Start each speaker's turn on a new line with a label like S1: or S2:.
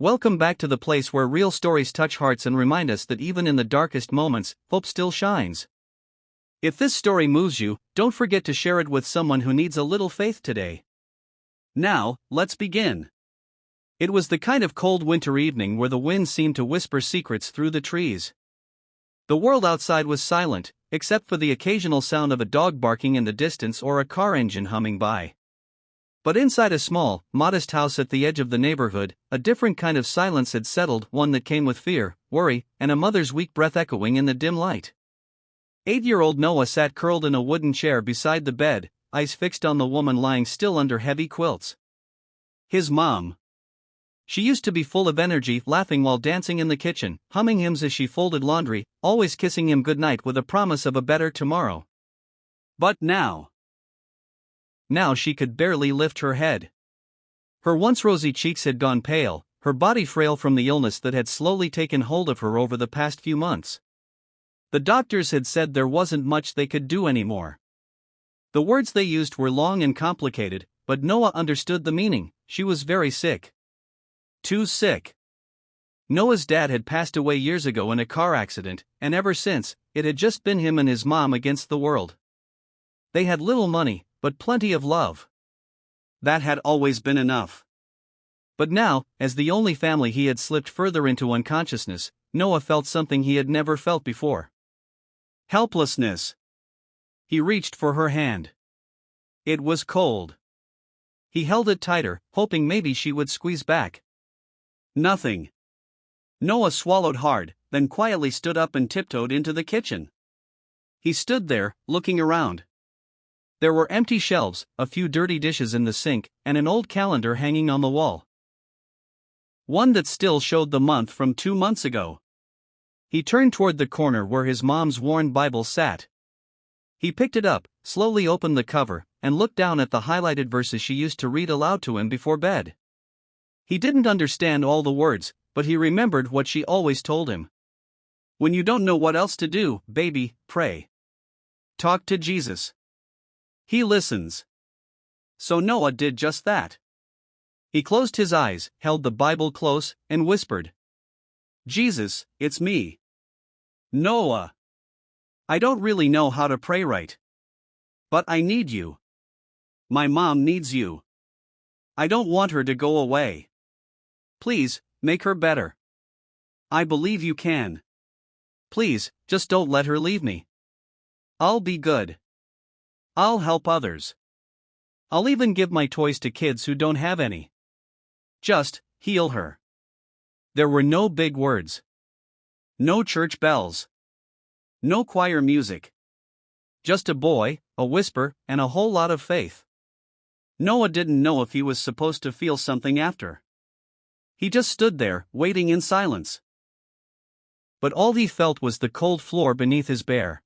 S1: Welcome back to the place where real stories touch hearts and remind us that even in the darkest moments, hope still shines. If this story moves you, don't forget to share it with someone who needs a little faith today. Now, let's begin. It was the kind of cold winter evening where the wind seemed to whisper secrets through the trees. The world outside was silent, except for the occasional sound of a dog barking in the distance or a car engine humming by. But inside a small, modest house at the edge of the neighborhood, a different kind of silence had settled, one that came with fear, worry, and a mother's weak breath echoing in the dim light. 8-year-old Noah sat curled in a wooden chair beside the bed, eyes fixed on the woman lying still under heavy quilts. His mom. She used to be full of energy, laughing while dancing in the kitchen, humming hymns as she folded laundry, always kissing him goodnight with a promise of a better tomorrow. But now she could barely lift her head. Her once rosy cheeks had gone pale, her body frail from the illness that had slowly taken hold of her over the past few months. The doctors had said there wasn't much they could do anymore. The words they used were long and complicated, but Noah understood the meaning. She was very sick. Too sick. Noah's dad had passed away years ago in a car accident, and ever since, it had just been him and his mom against the world. They had little money, but plenty of love. That had always been enough. But now, as the only family, he had slipped further into unconsciousness. Noah felt something he had never felt before. Helplessness. He reached for her hand. It was cold. He held it tighter, hoping maybe she would squeeze back. Nothing. Noah swallowed hard, then quietly stood up and tiptoed into the kitchen. He stood there, looking around. There were empty shelves, a few dirty dishes in the sink, and an old calendar hanging on the wall. One that still showed the month from 2 months ago. He turned toward the corner where his mom's worn Bible sat. He picked it up, slowly opened the cover, and looked down at the highlighted verses she used to read aloud to him before bed. He didn't understand all the words, but he remembered what she always told him. When you don't know what else to do, baby, pray. Talk to Jesus. He listens. So Noah did just that. He closed his eyes, held the Bible close, and whispered, Jesus, it's me. Noah. I don't really know how to pray right. But I need you. My mom needs you. I don't want her to go away. Please, make her better. I believe you can. Please, just don't let her leave me. I'll be good. I'll help others. I'll even give my toys to kids who don't have any. Just heal her. There were no big words. No church bells. No choir music. Just a boy, a whisper, and a whole lot of faith. Noah didn't know if he was supposed to feel something after. He just stood there, waiting in silence. But all he felt was the cold floor beneath his bare